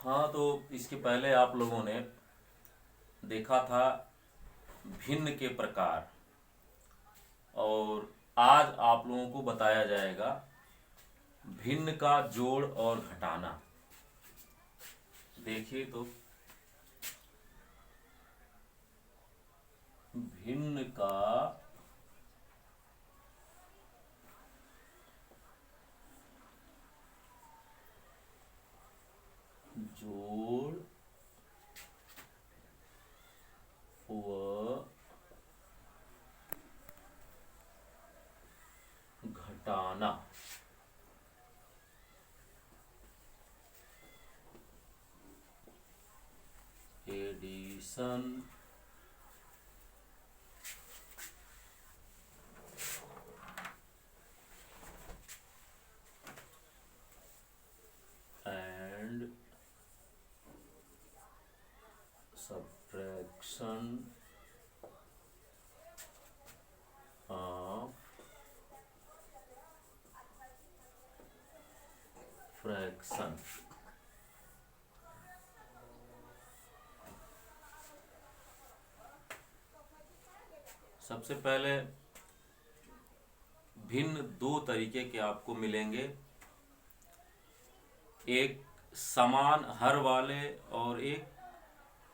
हाँ, तो इसके पहले आप लोगों ने देखा था भिन्न के प्रकार, और आज आप लोगों को बताया जाएगा भिन्न का जोड़ और घटाना। देखिए तो भिन्न का जोड़ व घटाना। Addition and subtraction of fraction. सबसे पहले भिन्न दो तरीके के आपको मिलेंगे, एक समान हर वाले और एक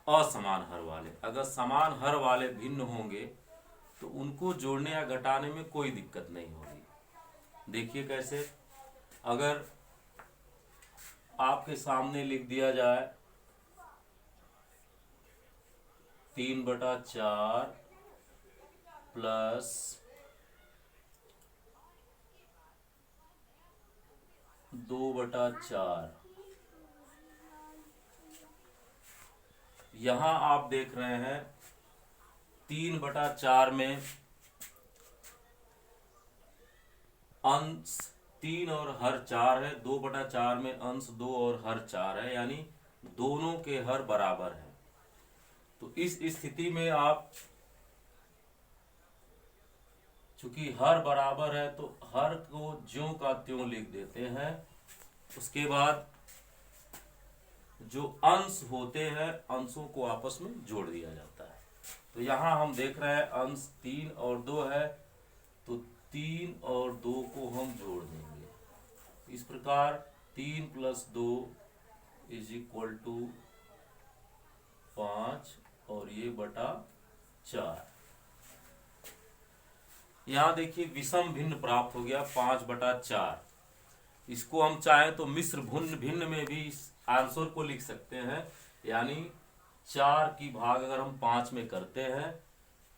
असमान हर वाले। अगर समान हर वाले भिन्न होंगे तो उनको जोड़ने या घटाने में कोई दिक्कत नहीं होगी। देखिए कैसे, अगर आपके सामने लिख दिया जाए 3/4 प्लस 2/4, यहां आप देख रहे हैं 3/4 में अंश 3 और हर 4 है, 2/4 में अंश 2 और हर 4 है, यानी दोनों के हर बराबर है। तो इस स्थिति में आप चूंकि हर बराबर है तो हर को ज्यों का त्यों लिख देते हैं। उसके बाद जो अंश होते हैं अंशों को आपस में जोड़ दिया जाता है। तो यहां हम देख रहे हैं अंश 3 और 2 है, तो 3 और 2 को हम जोड़ देंगे। इस प्रकार 3 + 2 = 5 और ये बटा 4। यहां देखिए विषम भिन्न प्राप्त हो गया 5/4। इसको हम चाहें तो मिश्र भिन्न में भी इस आंसर को लिख सकते हैं, यानी 4 की भाग अगर हम 5 में करते हैं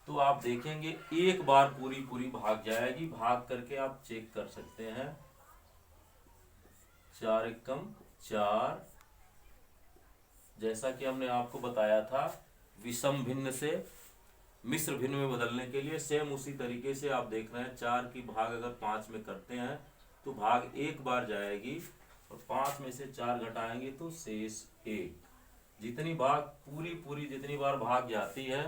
तो आप देखेंगे एक बार पूरी भाग जाएगी। भाग करके आप चेक कर सकते हैं, 4 एकम 4। जैसा कि हमने आपको बताया था विषम भिन्न से मिश्र भिन्न में बदलने के लिए, सेम उसी तरीके से आप देख रहे हैं 4 की भाग अगर 5 में करते हैं तो भाग एक बार जाएगी और 5 में से 4 घटाएंगे तो शेष 1। जितनी भाग पूरी जितनी बार भाग जाती है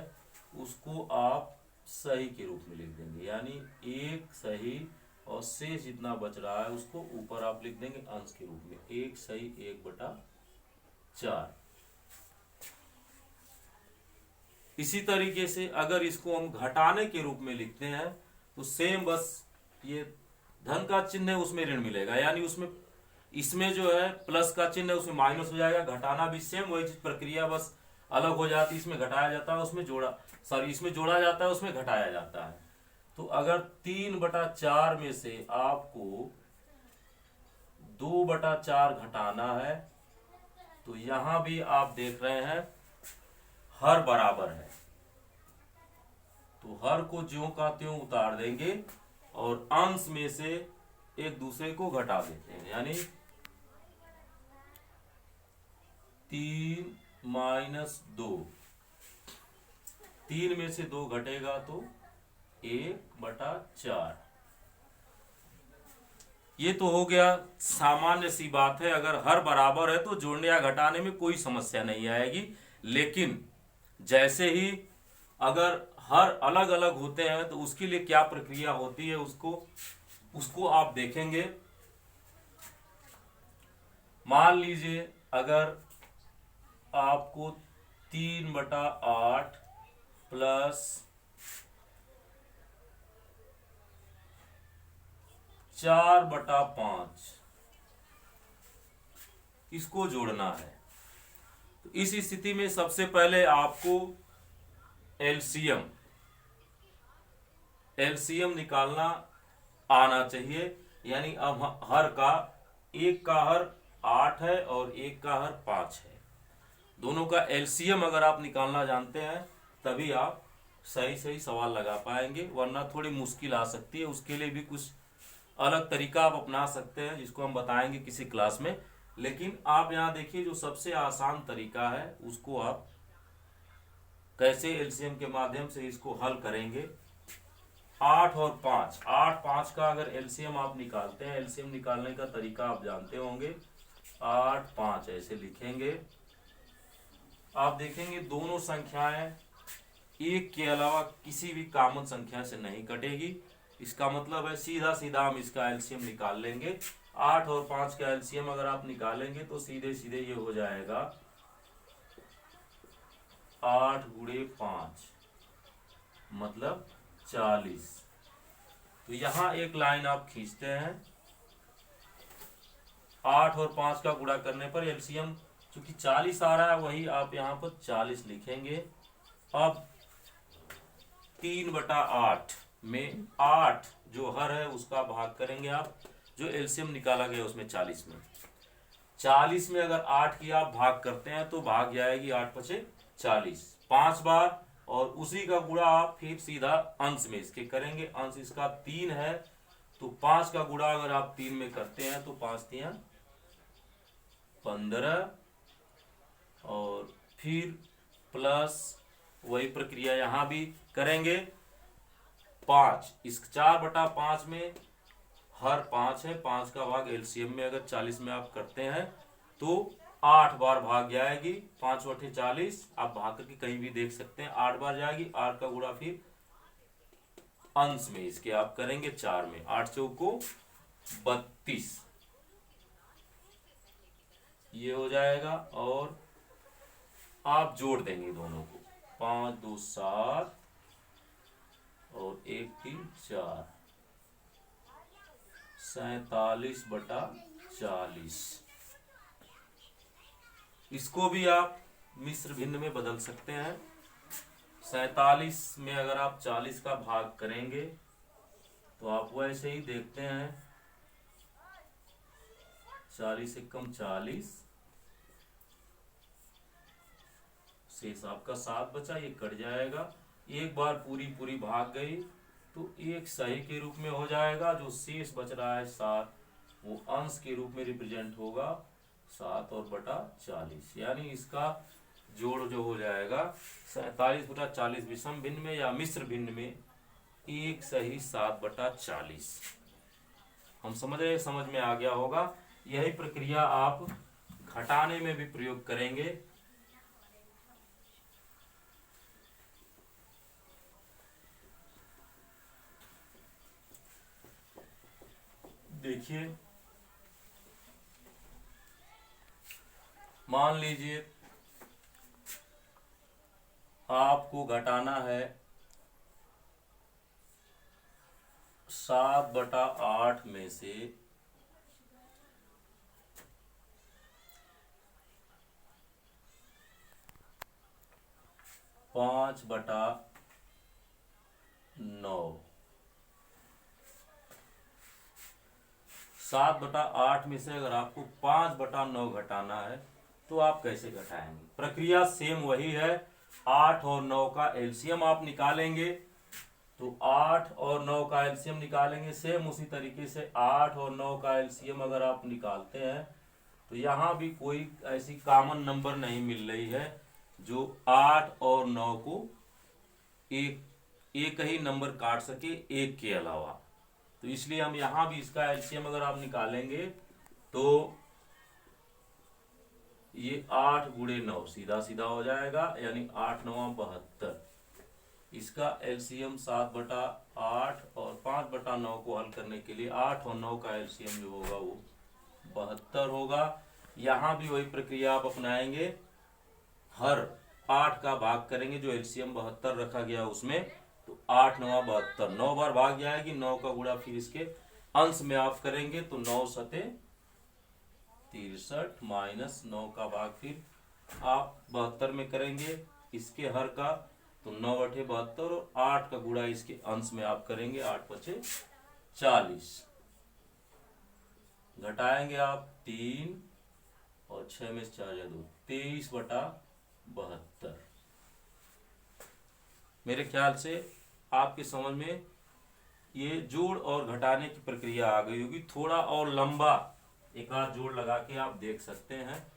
उसको आप सही के रूप में लिख देंगे, यानी 1 सही और शेष जितना बच रहा है उसको ऊपर आप लिख देंगे अंश के रूप में 1 सही 1/4। इसी तरीके से अगर इसको हम घटाने के रूप में लिखते हैं तो सेम, बस ये धन का चिन्ह है उसमें ऋण मिलेगा, यानी उसमें इसमें जो है प्लस का चिन्ह है उसमें माइनस हो जाएगा। घटाना भी सेम वही चीज प्रक्रिया, बस अलग हो जाती है। इसमें घटाया जाता है उसमें इसमें जोड़ा जाता है उसमें घटाया जाता है। तो अगर 3/4 में से आपको 2/4 घटाना है तो यहां भी आप देख रहे हैं हर बराबर है, तो हर को ज्यों का त्यों उतार देंगे और अंश में से एक दूसरे को घटा देते हैं, यानी 3 - 2। 3 में से 2 घटेगा तो 1/4। ये तो हो गया सामान्य सी बात है, अगर हर बराबर है तो जोड़ने या घटाने में कोई समस्या नहीं आएगी। लेकिन जैसे ही अगर हर अलग अलग होते हैं तो उसके लिए क्या प्रक्रिया होती है उसको आप देखेंगे। मान लीजिए अगर आपको 3/8 प्लस 4/5 इसको जोड़ना है। तो इस स्थिति में सबसे पहले आपको एलसीएम निकालना आना चाहिए। यानी अब हर का, एक का हर 8 है और एक का हर 5 है। दोनों का एलसीएम अगर आप निकालना जानते हैं तभी आप सही सवाल लगा पाएंगे, वरना थोड़ी मुश्किल आ सकती है। उसके लिए भी कुछ अलग तरीका आप अपना सकते हैं जिसको हम बताएंगे किसी क्लास में। लेकिन आप यहाँ देखिए, जो सबसे आसान तरीका है उसको आप कैसे एलसीएम के माध्यम से इसको हल करेंगे। 8 और 5, 8-5 का अगर एलसीएम आप निकालते हैं, एलसीएम निकालने का तरीका आप जानते होंगे। 8-5 ऐसे लिखेंगे। आप देखेंगे दोनों संख्याएं एक के अलावा किसी भी कॉमन संख्या से नहीं कटेगी। इसका मतलब है सीधा हम इसका एलसीएम निकाल लेंगे। 8 और 5 का एलसीएम अगर आप निकालेंगे तो सीधे ये हो जाएगा 8 गुणे 5 मतलब 40। तो यहां एक लाइन आप खींचते हैं। 8 और 5 का गुणा करने पर एलसीएम चूंकि 40 आ रहा है, वही आप यहां पर 40 लिखेंगे। अब 3/8 में 8 जो हर है उसका भाग करेंगे आप, जो एलसीएम निकाला गया उसमें 40 में। 40 में अगर 8 की आप भाग करते हैं तो भाग जाएगी 8×5 40 5 बार, और उसी का गुणा आप फिर सीधा अंश में इसके करेंगे। अंश इसका 3 है तो 5 का गुणा अगर आप 3 में करते हैं तो 5×3 15, और फिर प्लस वही प्रक्रिया यहां भी करेंगे। 5 इस 4/5 में हर 5 है, 5 का भाग एलसीएम में अगर 40 में आप करते हैं तो 8 बार भाग जाएगी। 5×8 = 40, आप भाग करके कहीं भी देख सकते हैं, 8 बार जाएगी। 8 का गुणा फिर अंश में इसके आप करेंगे 4 में, 8×4 = 32 ये हो जाएगा। और आप जोड़ देंगे दोनों को, 5×2 = 7 और 1×3 = 4, 47/40। इसको भी आप मिश्र भिन्न में बदल सकते हैं। 47 में अगर आप 40 का भाग करेंगे तो आप वैसे ही देखते हैं, 40 से कम 40, शेष आपका 7 बचा, ये कट जाएगा। एक बार पूरी भाग गई तो एक सही के रूप में हो जाएगा। जो शेष बच रहा है 7, वो अंश के रूप में रिप्रेजेंट होगा 7 और बटा 40। यानी इसका जोड़ जो हो जाएगा 47/40 विषम भिन्न में या मिश्र भिन्न में एक सही 7/40। हम समझ में आ गया होगा। यही प्रक्रिया आप घटाने में भी प्रयोग करेंगे। देखिए, मान लीजिए आपको घटाना है 7/8 में से 5/9। 7/8 में से अगर आपको 5/9 घटाना है तो आप कैसे घटाएंगे? प्रक्रिया सेम वही है। 8 और 9 का एलसीएम आप निकालेंगे, तो 8 और 9 का एलसीएम निकालेंगे। सेम उसी तरीके से 8 और 9 का एलसीएम अगर आप निकालते हैं तो यहाँ भी कोई ऐसी कॉमन नंबर नहीं मिल रही है जो 8 और 9 को एक ही नंबर काट सके एक के अलावा। तो इसलिए हम यहां भी इसका एलसीएम अगर आप निकालेंगे तो ये 8 गुणे 9 सीधा हो जाएगा, यानी 8×9 = 72। इसका एलसीएम 7/8 और 5/9 को हल करने के लिए 8 और 9 का एलसीएम जो होगा वो 72 होगा। यहां भी वही प्रक्रिया आप अपनाएंगे। हर 8 का भाग करेंगे, जो एलसीएम 72 रखा गया उसमें, तो 8 9 72, 9 बार भाग जाएगी, 9 का गुणा फिर इसके अंश में आप करेंगे तो 9 सते 63 माइनस 9 का भाग फिर आप 72 में करेंगे इसके हर का, तो 9 बटे 72 और 8 का गुणा इसके अंश में आप करेंगे, 8 पचे 40, घटाएंगे आप 3 और 6 में 4 या 2, 23 बटा 72। मेरे ख्याल से आपके समझ में ये जोड़ और घटाने की प्रक्रिया आ गई होगी। थोड़ा और लंबा एक आध जोड़ लगा के आप देख सकते हैं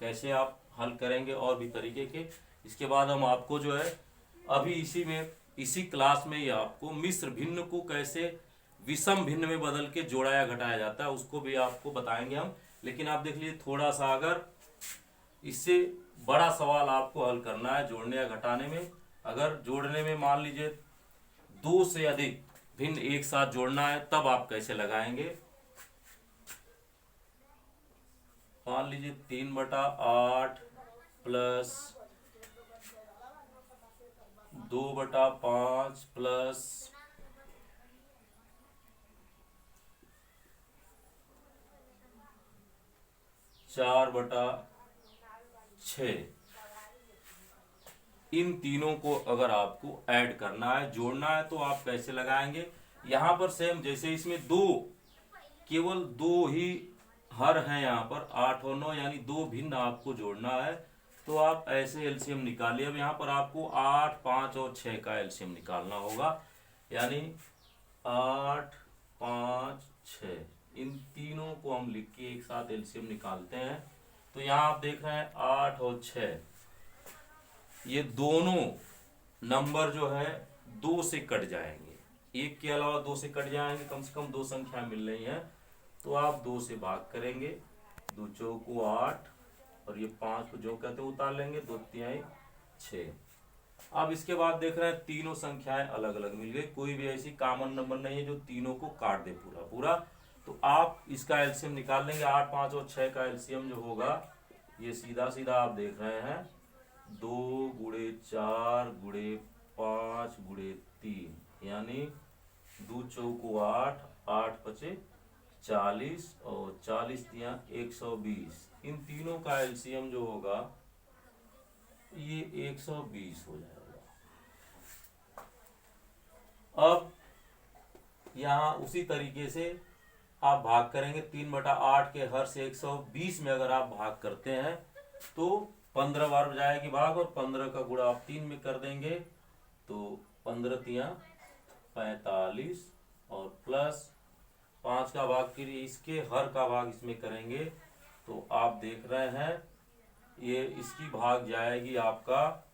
कैसे आप हल करेंगे और भी तरीके के। इसके बाद हम आपको जो है अभी इसी क्लास में ही आपको मिश्र भिन्न को कैसे विषम भिन्न में बदल के जोड़ा या घटाया जाता है उसको भी आपको बताएंगे हम। लेकिन आप देख लीजिए, थोड़ा सा अगर इससे बड़ा सवाल आपको हल करना है जोड़ने या घटाने में, अगर जोड़ने में मान लीजिए 2 से अधिक भिन्न एक साथ जोड़ना है तब आप कैसे लगाएंगे। मान लीजिए 3/8 प्लस 2/5 प्लस 4/6, इन तीनों को अगर आपको ऐड करना है जोड़ना है तो आप कैसे लगाएंगे। यहां पर सेम जैसे इसमें केवल दो ही हर हैं, यहाँ पर 8 और 9 यानी 2 भिन्न आपको जोड़ना है तो आप ऐसे एलसीएम निकालिए। अब यहाँ पर आपको 8 5 और 6 का एलसीएम निकालना होगा, यानी 8 5 6, इन तीनों को हम लिख के एक साथ एलसीएम निकालते हैं। तो यहाँ आप देख रहे हैं 8 और 6, ये दोनों नंबर जो है 2 से कट जाएंगे, एक के अलावा 2 से कट जाएंगे, कम से कम 2 संख्या मिल रही है तो आप 2 से भाग करेंगे, 2 चौको 8 और ये 5 को जो कहते हैं उतार लेंगे, 2 तिहाई 6। अब इसके बाद देख रहे हैं तीनों संख्याएं अलग अलग मिल गई, कोई भी ऐसी कॉमन नंबर नहीं है जो तीनों को काट दे पूरा पूरा। तो आप इसका एलसीएम निकाल लेंगे, 8 5 और 6 का एलसीएम जो होगा ये सीधा सीधा आप देख रहे हैं 2 गुणे 4 गुणे 5 गुणे 3, यानी 2 चौको 8, 8 पचे 40 और 40 तिया 120, इन तीनों का एलसीएम जो होगा ये 120 हो जाएगा। अब यहाँ उसी तरीके से आप भाग करेंगे, 3/8 के हर से 120 में अगर आप भाग करते हैं तो 15 बार जाएगी भाग, और 15 का गुणा आप 3 में कर देंगे तो 15 तिया 45 और प्लस 5 का भाग फिर इसके हर का भाग इसमें करेंगे तो आप देख रहे हैं ये इसकी भाग जाएगी आपका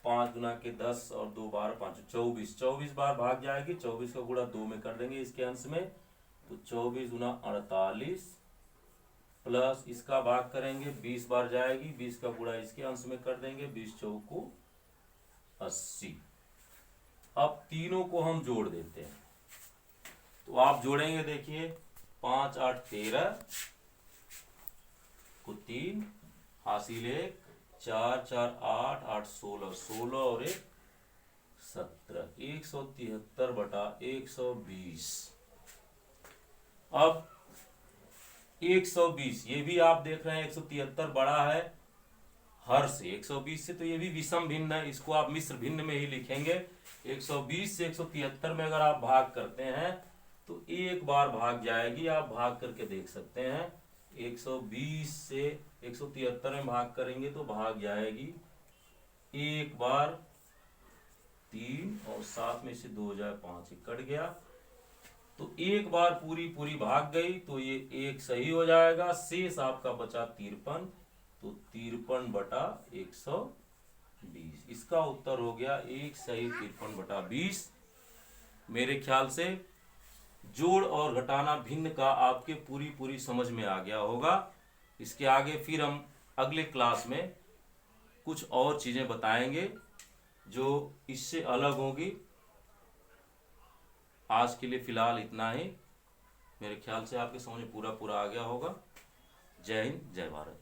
5 गुना के 10 और 2 बार 5 24 बार भाग जाएगी, 24 का गुणा 2 में कर देंगे इसके अंश में तो 24 गुना 48 प्लस इसका भाग करेंगे 20 बार जाएगी, 20 का गुणा इसके अंश में कर देंगे, 20 चौको 80। अब तीनों को हम जोड़ देते हैं तो आप जोड़ेंगे, देखिए 5 8 13 को 3 हासिल 1, 4 4 8 8 16 16 और 1 17, 173/120। अब 120 ये भी आप देख रहे हैं 173 बड़ा है हर से 120 से, तो ये भी विषम भिन्न है, इसको आप मिश्र भिन्न में ही लिखेंगे। 120 से 173 में अगर आप भाग करते हैं तो एक बार भाग जाएगी, आप भाग करके देख सकते हैं। 120 से 173 में भाग करेंगे तो भाग जाएगी एक बार 3 और 7 में से 2 जाए 5 कट गया, तो एक बार पूरी पूरी भाग गई तो ये एक सही हो जाएगा, शेष आपका बचा 53, तो 53/120, इसका उत्तर हो गया एक सही 53/20। मेरे ख्याल से जोड़ और घटाना भिन्न का आपके पूरी समझ में आ गया होगा। इसके आगे फिर हम अगले क्लास में कुछ और चीजें बताएंगे जो इससे अलग होगी। आज के लिए फिलहाल इतना ही, मेरे ख्याल से आपके समझ में पूरा आ गया होगा। जय हिंद, जय भारत।